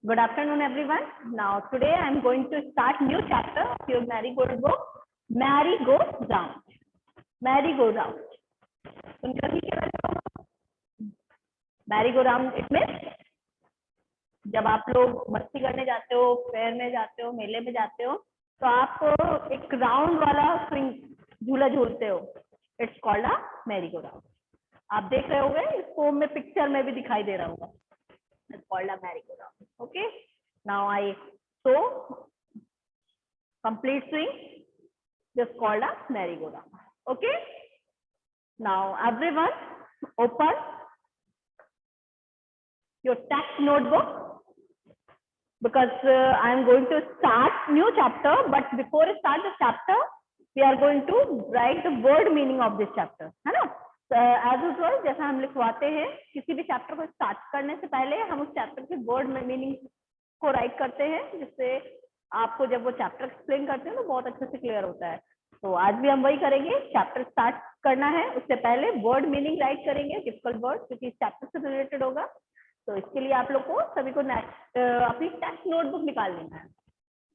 Good afternoon, everyone. Now, today I am going to start new chapter of your Marigold book, Merry Go Round. Merry Go Round. Merry Go Round it means जब आप लोग मस्ती करने जाते हो, fair में जाते हो, मेले में जाते हो, तो आप एक राउंड वाला स्विंग झूला झूलते हो. It's called a Mary go round. आप देख रहे होंगे इसको, में पिक्चर में भी दिखाई दे रहा होगा. It's called a merry-go-round. Okay. Now I show complete swing. Just called a merry-go-round. Okay. Now everyone open your text notebook because I am going to start new chapter. But before I start the chapter, we are going to write the word meaning of this chapter. है ना? As usual जैसा हम लिखवाते हैं, किसी भी chapter को start करने से पहले हम उस चैप्टर के वर्ड मीनिंग को राइट करते हैं, जिससे आपको जब वो चैप्टर एक्सप्लेन करते हैं तो बहुत अच्छे से क्लियर होता है. तो आज भी हम वही करेंगे. चैप्टर स्टार्ट करना है उससे पहले वर्ड मीनिंग राइट करेंगे, डिफिकल्ट वर्ड क्योंकि इस चैप्टर से रिलेटेड होगा. तो इसके लिए आप लोग को सभी को अपनी टेक्स्ट नोटबुक निकाल लेना है.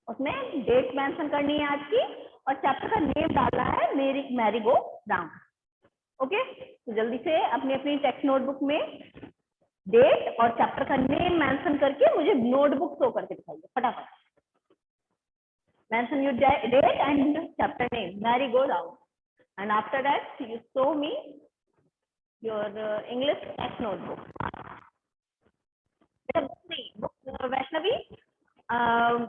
उसमें डेट मेंशन करनी है आज की और चैप्टर का नेम डालना है मैरी गो राउंड. ओके. तो जल्दी से अपनी अपनी टेक्स्ट नोटबुक में डेट और चैप्टर का नेम मेंशन करके मुझे नोटबुक शो करके दिखाइए फटाफट. Mention your date and chapter name merry go round and after that you show me your English text notebook. बेटा बुक नहीं, बुक वैष्णवी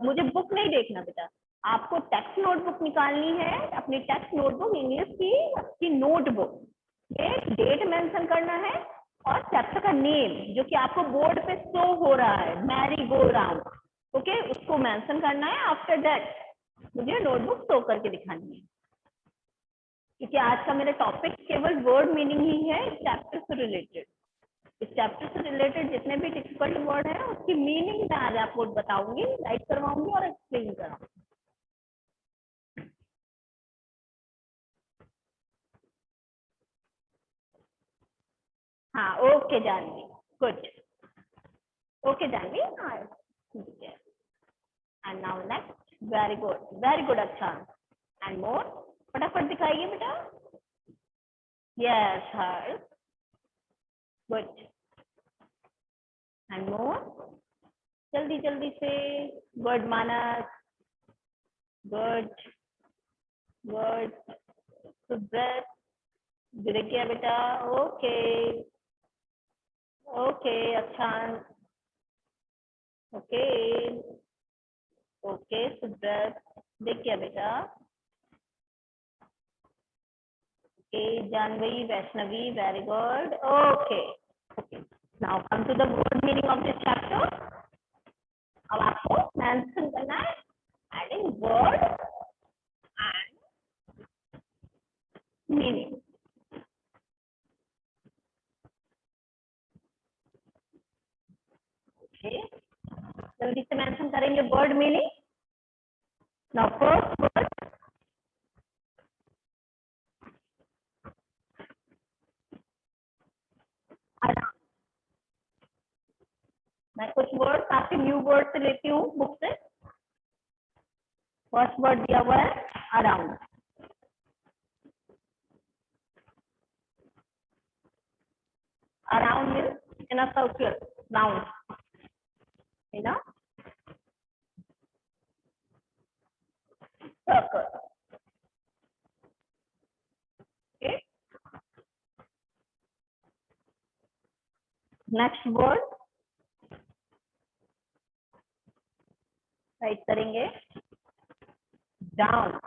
मुझे बुक नहीं देखना बेटा, आपको टेक्स्ट नोटबुक निकालनी है. अपनी टेक्स्ट नोटबुक इंग्लिश की नोटबुक में डेट मेंशन करना है और चैप्टर का नेम जो कि आपको बोर्ड पे शो हो रहा है मैरी गो राउंड. ओके, उसको मेंशन करना है. आफ्टर दैट मुझे नोटबुक शो करके दिखानी है क्योंकि आज का मेरा टॉपिक केवल वर्ड मीनिंग ही है चैप्टर से रिलेटेड. इस चैप्टर से रिलेटेड जितने भी डिफिकल्ट वर्ड है उसकी मीनिंग मैं आज आपको बताऊंगी, राइट करवाऊंगी और एक्सप्लेन कराऊंगी. हाँ okay Janvi, good. Okay Janvi, हाँ ठीक है. And now next, very good अच्छा. एंड मोर, फटाफट दिखाइए बेटा. Yes her, good. And more, जल्दी जल्दी से. Good Manas, good good. Subrat, दिया बेटा. ओके ओके अच्छा. ओके ओके सुब्रत, देखिए बेटा. Okay Janvi, Vaishnavi, very good. Okay okay. Now come to the word meaning of this chapter. अब आपको मेंशन करना है adding word and meaning. Okay, जल्दी से मेंशन करेंगे word meaning. Now first word around. मैं कुछ वर्ड आपके न्यू वर्ड से लेती हूँ बुक से. फर्स्ट वर्ड दिया हुआ है around. Around means in a circle, round, in a circle. Okay, next word write करेंगे down.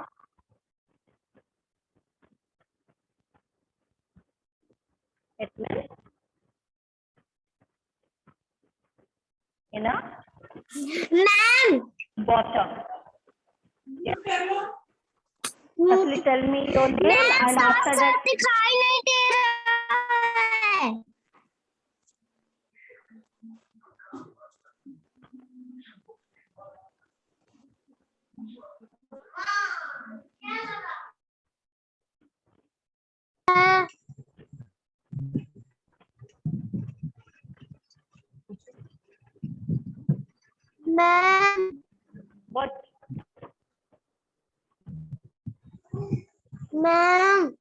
It means in a ma'am bottom. Firstly tell me your name and after that दिखाई नहीं दे रहा है. Ma'am what? Ma'am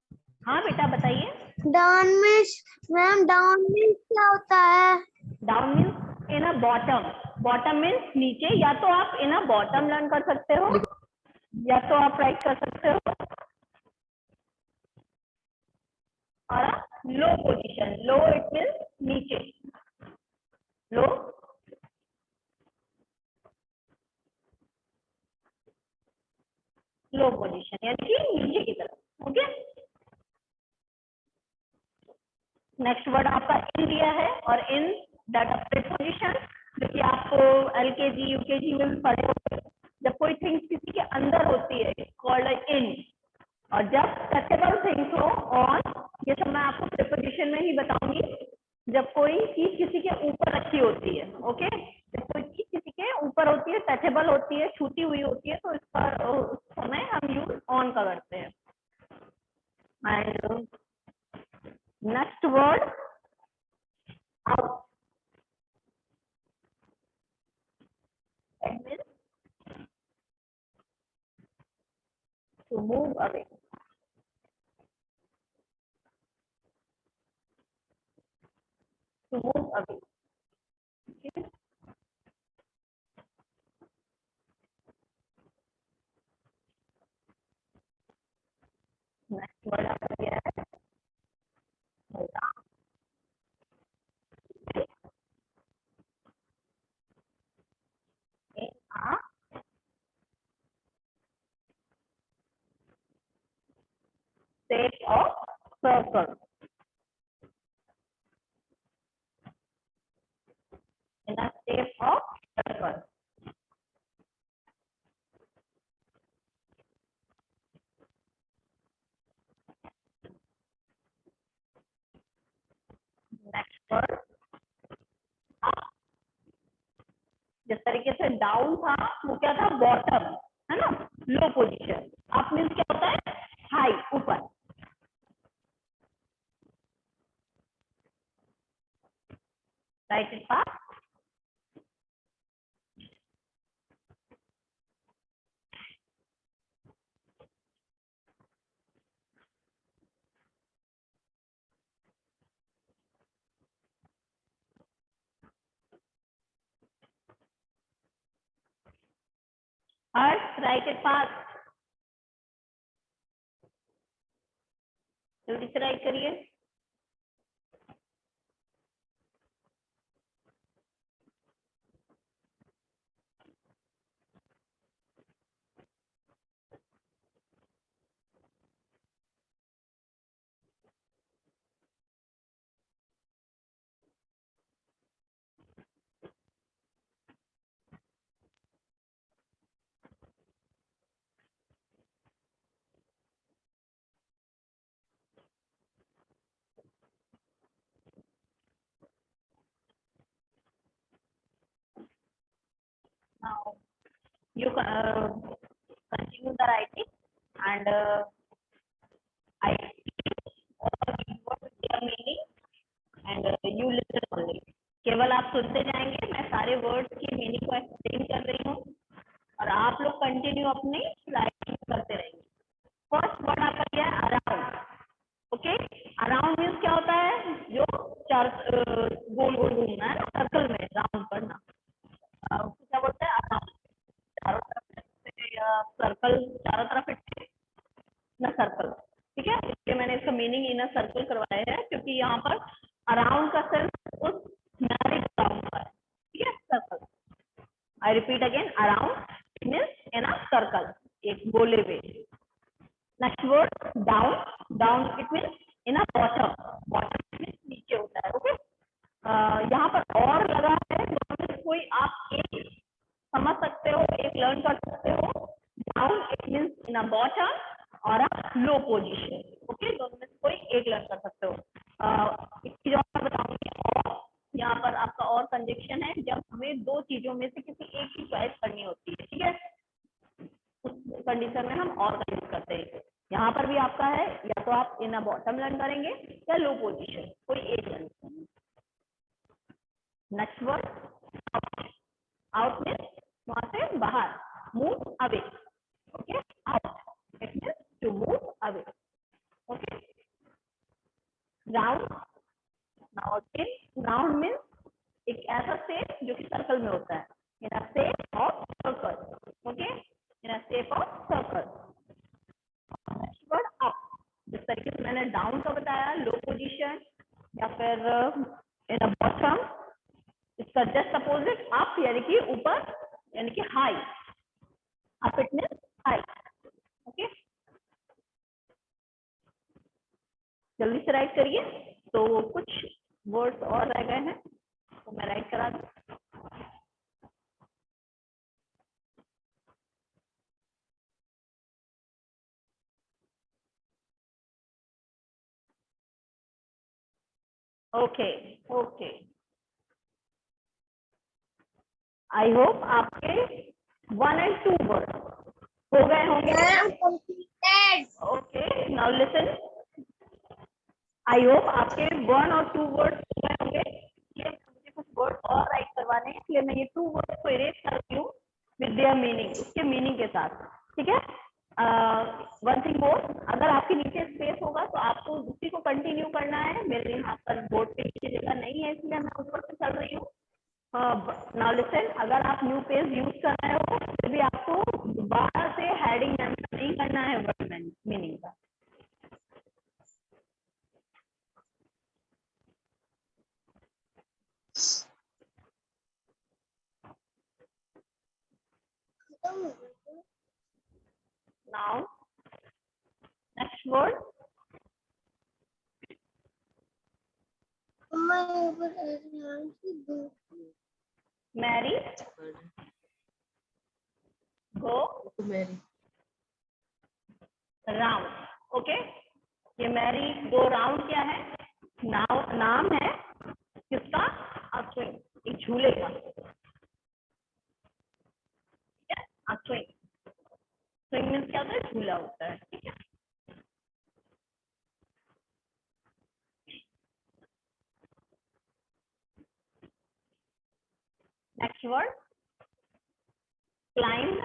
हाँ बेटा बताइए। Down means ma'am down means क्या होता है? Down means in a bottom, bottom means नीचे, या तो आप इन अ बॉटम लर्न कर सकते हो या तो आप राइट कर सकते हो, और लो पोजीशन, लो इट मीन्स नीचे, लो लो पोजीशन यानी कि नीचे की तरफ। ओके, नेक्स्ट वर्ड आपका इन दिया है, और इन दैट ऑफ प्रीपोजिशन, जो कि आपको एलकेजी यूकेजी में भी पढ़े होंगे। जब कोई थिंग्स किसी के अंदर होती है कॉल्ड इन, और जब टचेबल थिंग्स हो ऑन, ये सब मैं आपको प्रीपोजिशन में ही बताऊंगी। जब कोई चीज किसी के ऊपर रखी होती है, ओके, जब कोई चीज किसी के ऊपर होती है, टचेबल होती है, छूती हुई होती है, तो इसका उस समय हम यूज ऑन का करते हैं। And next word out, it means to move away, to move away. Okay? Next word आपका क्या है? in a shape of circle, in a shape of circle. Next word up, जिस तरीके से डाउन था वो क्या था? बॉटम, है ना, लो पोजीशन। अप मीन्स क्या होता है? हाई, ऊपर। Right it pass, earth, right it pass, जल्दी से राइट करिए। Now you continue the writing, and I what is their meaning, and you listen only. केवल आप सुनते जाएंगे, मैं सारे वर्ड्स की मीनिंग को एक्सप्लेन कर रही हूँ, और आप लोग कंटिन्यू अपनी राइटिंग करते रहेंगे। फर्स्ट वर्ड आपका क्या है? अराउंड। ओके, अराउंड मीन्स क्या होता है? जो चार गोल गोल घूमना है ना, सर्कल में राउंड करना, क्या बोलते हैं? अराउंड। चारों तरफ या सर्कल, चारों तरफ इन सर्कल, ठीक है। इसलिए मैंने इसका मीनिंग इन सर्कल करवाया है, क्योंकि यहाँ पर अराउंड का सेंस उस मैरिड राउंड का है, ठीक है, circle. I repeat again, around means in a circle, एक गोले में। Next word down, down it means in a bottom, bottom means नीचे होता है। ओके, यहाँ पर और लगा है, कोई आप एक समझ सकते हो, एक लर्न कर सकते हो। Down it means in a bottom और अ लो पोजीशन। ओके, दोनों में से कोई एक लर्न कर सकते हो। एक चीज और बताऊंगी, और यहाँ पर आपका और कंजक्शन है, जब हमें दो चीजों में से किसी एक की चॉइस करनी होती है, ठीक है, उस कंडीशन में हम और का यूज करते हैं। यहाँ पर भी आपका है, या तो आप इन अ बॉटम लर्न करेंगे या लो पोजीशन, कोई एक लर्न करेंगे। Next word out, out means वहां से बाहर, move away, okay, out, it means to move away, okay. Round, now again round means एक ऐसा शेप जो कि सर्कल में होता है, in a shape of circle, okay, in a shape of circle. Word up, जिस तरीके से मैंने डाउन का बताया, लो पोजीशन या फिर इन अ बॉटम, इसका जस्ट अपोजिट अप यानी कि ऊपर, यानी कि high, up it means high, okay. जल्दी से राइट करिए, तो कुछ वर्ड्स और रह गए हैं तो मैं राइट करा दूं। ओके ओके, आई होप आपके 1 and 2 वर्ड हो गए होंगे। Ma'am completed. Okay, now listen, I hope आपके 1 और 2 वर्ड हो गए होंगे। ये मुझे कुछ वर्ड और राइट करवाने हैं, इसलिए मैं ये 2 वर्ड को इरेज कर रही हूँ विद देयर मीनिंग, उसके मीनिंग के साथ, ठीक है। वन थिंग मोर, अगर आपके नीचे स्पेस होगा तो आपको उसी को कंटिन्यू करना है। मेरे यहाँ पर बोर्ड पे नीचे जगह नहीं है, इसलिए मैं ऊपर से चल रही हूँ। नाउ लिसन, अगर आप न्यू पेज यूज कर रहे हो फिर भी आपको दोबारा से हेडिंग नहीं करना है वर्ड मीनिंग का। Now, next word, marry, go round, okay. ये मैरी गो राउंड क्या है? नाम है किसका? स्विंग, एक झूले का, ठीक है। स्विंग, स्विंग मीन्स क्या होता है? झूला होता है, ठीक है। Next word, climb,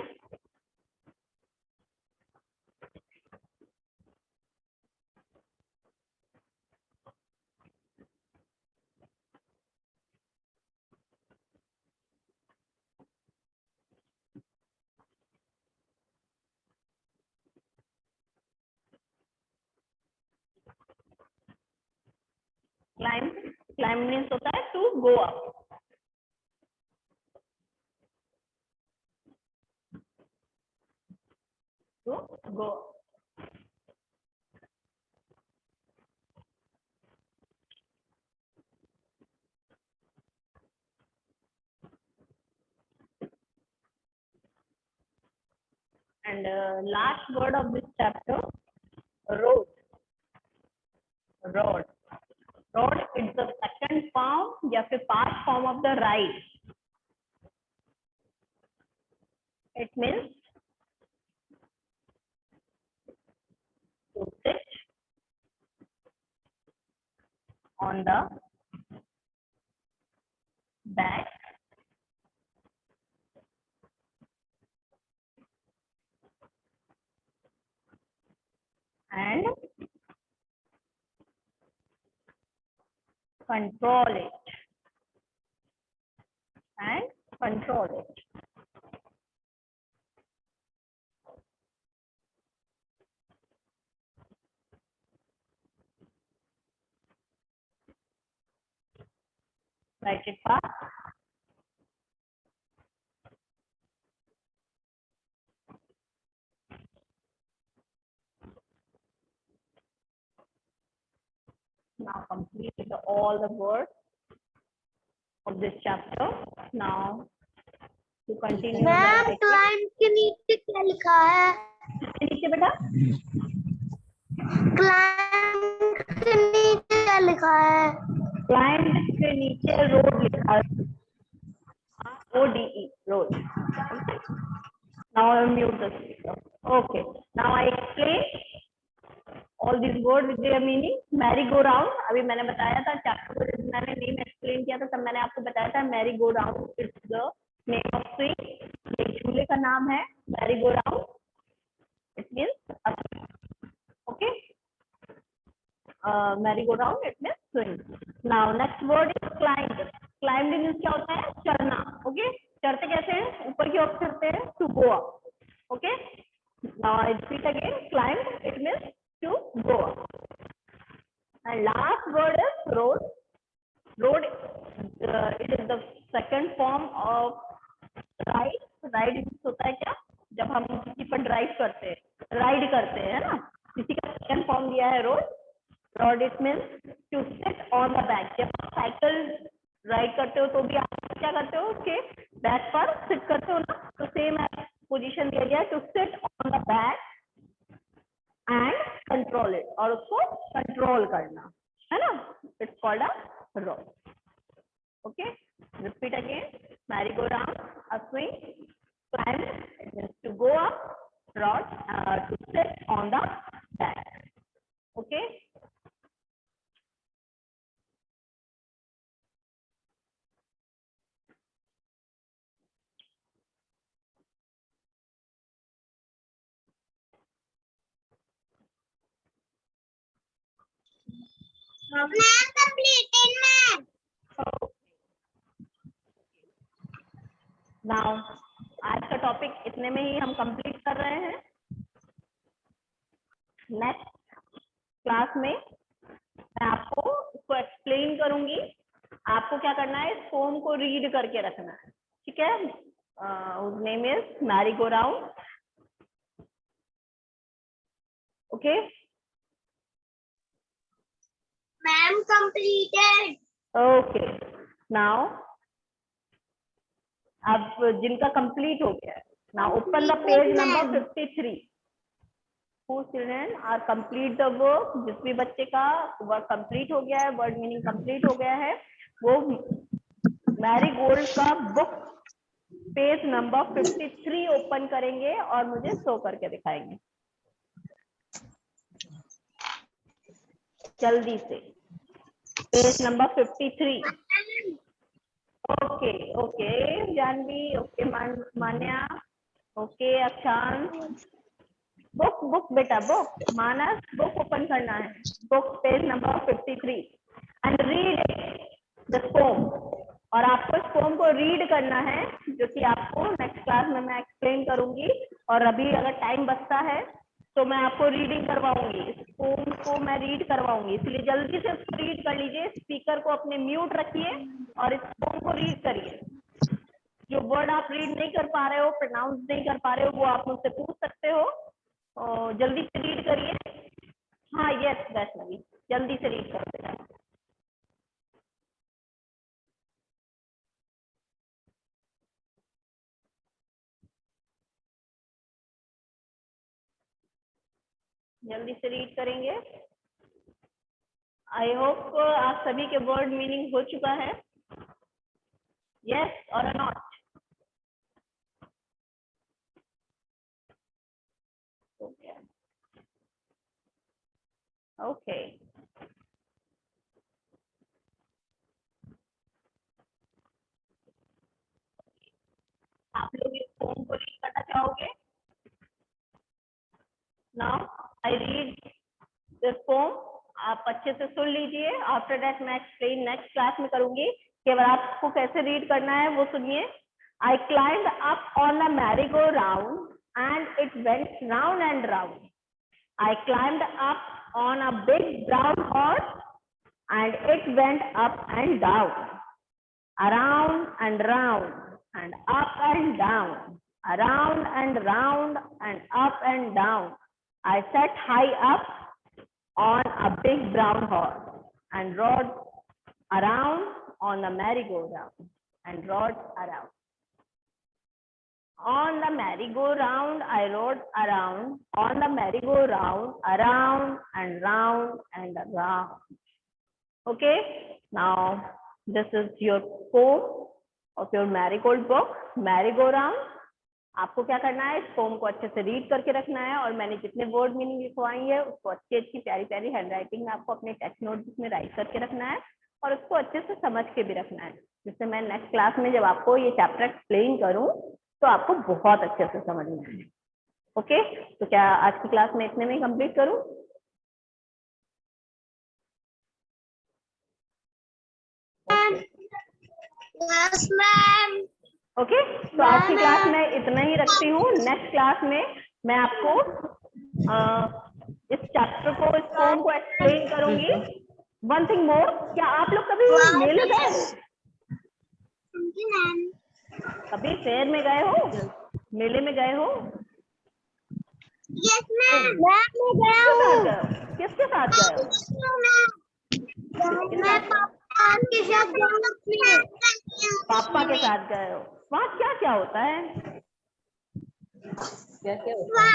climb, climb means होता है to go up, to go, and last word of this chapter, road, road, road, it's the second form या फिर past form of the ride, it means to sit on the back and control it, and control it. Write it fast. Now complete all the words of this chapter. Now to continue. Ma'am climb के नीचे क्या लिखा है? नीचे बेटा, climb के नीचे क्या लिखा है? क्लाइंब के नीचे रोड लिखा है, ODE, road. Now I mute the speaker. Okay. Now I explain all these words with their meaning. Mary go round, अभी मैंने बताया था चैप्टर को जब मैंने नेम एक्सप्लेन किया था तब मैंने आपको बताया था Mary go round it's the name of swing. नाम है Mary go round, it means okay, Mary go round it means swing. Now next word is climb. Climb means क्या होता है, चढ़ना। ओके, चढ़ते कैसे हैं, ऊपर की ओर चढ़ते हैं, to go up. Okay, now I repeat again, climb it means to go up. And last word is rode. Rode it is the second form of ride. Ride means होता है क्या, जब हम किसी पर ड्राइव करते हैं, राइड करते हैं ना, किसी का सेकंड फॉर्म दिया है rode. Rode it means to sit on the back. जब आप साइकिल राइड करते हो तो भी आप क्या करते हो, उसके बैक पर सिट करते हो ना, तो सेम पोजीशन दिया गया, to sit on the back and control it, और उसको कंट्रोल करना है ना, it's called a rode. Okay, repeat again, merry go round, a swing, climb it means to go up, rod to sit on the back. Okay, Ma'am, completed, ma'am. now आज का topic इतने में ही हम complete कर रहे हैं। Next class में मैं आपको इसको एक्सप्लेन करूंगी। आपको क्या करना है, इस पोम को रीड करके रखना है, ठीक है। Name is Mary go round. Okay, Ma'am, completed. Okay, now अब जिनका कंप्लीट हो गया है, now open the page number 53। Who children are complete the work? जिस भी बच्चे का वर्क कंप्लीट हो गया है, वर्ड मीनिंग कंप्लीट हो गया है, वो मैरी गोल्ड का बुक पेज नंबर 53 ओपन करेंगे और मुझे शो करके दिखाएंगे जल्दी से। Page number 53। Okay okay Janvi, okay Manya, okay Akshansh, book book बेटा बुक, मानस बुक ओपन करना है, book page number 53 and read the poem. और आपको इस पोम को रीड करना है, जो कि आपको नेक्स्ट क्लास में मैं एक्सप्लेन करूंगी। और अभी अगर टाइम बचता है तो मैं आपको रीडिंग करवाऊंगी, इस पोम को मैं रीड करवाऊंगी, इसलिए जल्दी से उसको रीड कर लीजिए। स्पीकर को अपने म्यूट रखिए और इस पोम को रीड करिए। जो वर्ड आप रीड नहीं कर पा रहे हो, प्रोनाउंस नहीं कर पा रहे हो, वो आप मुझसे पूछ सकते हो। जल्दी से रीड करिए। हाँ यस वैष्णवी, जल्दी से रीड करते हैं। जल्दी से रीड करेंगे। आई होप आप सभी के वर्ड मीनिंग हो चुका है, यस और नॉट। ओके, आप लोग इस फॉर्म को रीड करना चाहोगे? Now I read this form, आप अच्छे से सुन लीजिए। आफ्टर दैट मैं एक्सप्लेन नेक्स्ट क्लास में करूंगी, केवल आपको कैसे रीड करना है वो सुनिए। I climbed up on a merry-go-round and it went round and round. I climbed up on a big brown horse and it went up and down, around and round and up and down, around and round and up and down. I sat high up on a big brown horse and rode around on the merry-go-round and rode around. On the merry-go-round, I rode around. On the merry-go-round, around and round and around. Okay, now this is your poem of your marigold book, merry-go-round. आपको क्या करना है, इस pome को अच्छे से read करके रखना है, और मैंने जितने वर्ड मीनिंग लिखवाई है उसको अच्छी अच्छी प्यारी प्यारी हैंड राइटिंग में आपको अपने टेक्स्ट नोटबुक में राइट करके रखना है, और उसको अच्छे से समझ के भी रखना है, जिससे मैं नेक्स्ट क्लास में जब आपको ये चैप्टर एक्सप्लेन करूं तो आपको बहुत अच्छे से समझ में आए। ओके, तो क्या आज की क्लास में इतने में कंप्लीट करूं? Yes, ma'am. ओके, तो आज की क्लास में इतना ही रखती हूँ। नेक्स्ट क्लास में मैं आपको इस चैप्टर को, इस पोम को एक्सप्लेन करूंगी। वन थिंग मोर, क्या आप लोग कभी मेले गए हो? कभी फेयर में गए हो, मेले में गए हो? Yes, ma'am. मैं गया हूँ। किसके साथ गए हो? मैं पापा के साथ गया हूँ। पापा के साथ गए हो। वहाँ क्या क्या होता है? क्या क्या होता है?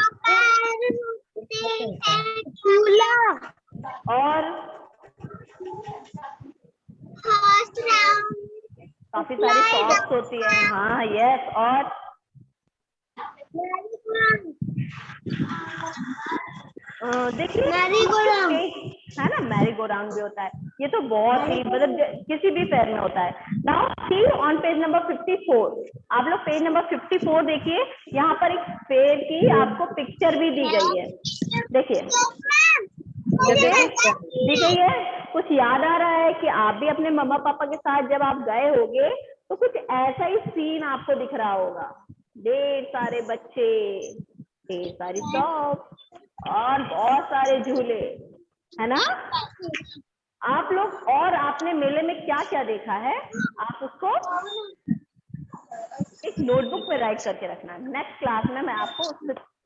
झूला और काफी सारी शॉप्स होती है। हाँ, यस। और देखिए है ना, मैरी गो राउंड भी होता है। ये तो बहुत ही मतलब किसी भी फेयर में होता है। Now see on page number 54, आप लोग पेज नंबर 54 देखिए। यहाँ पर एक फेयर की आपको पिक्चर भी दी गई है। देखिए दी गई है। कुछ याद आ रहा है कि आप भी अपने मम्मा पापा के साथ जब आप गए होगे तो कुछ ऐसा ही सीन आपको दिख रहा होगा। ढेर सारे बच्चे, ढेर सारी शॉप और बहुत सारे झूले, है ना? आप लोग और आपने मेले में क्या क्या देखा है, आप उसको एक नोटबुक में राइट करके रखना। नेक्स्ट क्लास में मैं आपको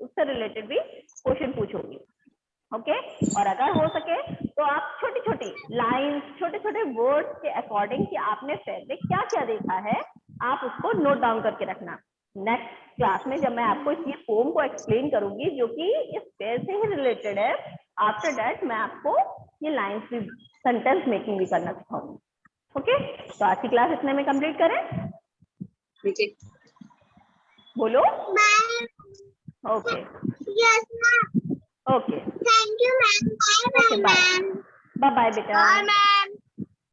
उससे रिलेटेड भी क्वेश्चन पूछूंगी। ओके, और अगर हो सके तो आप छोटी छोटी लाइंस, छोटे छोटे वर्ड्स के अकॉर्डिंग कि आपने फेयर में क्या क्या देखा है, आप उसको नोट डाउन करके रखना। नेक्स्ट क्लास में जब मैं आपको इस पोम को एक्सप्लेन करूंगी जो कि इस फेयर से ही रिलेटेड है, आफ्टर दैट मैं आपको ये लाइंस भी, सेंटेंस मेकिंग भी करना सिखाऊंगी। ओके, तो आज की क्लास इतने में कंप्लीट करें। बोलो। Okay, Yes, ma'am. Okay, Thank you, ma'am. Bye, okay, bye ma'am. Bye बेटा। Bye, ma'am.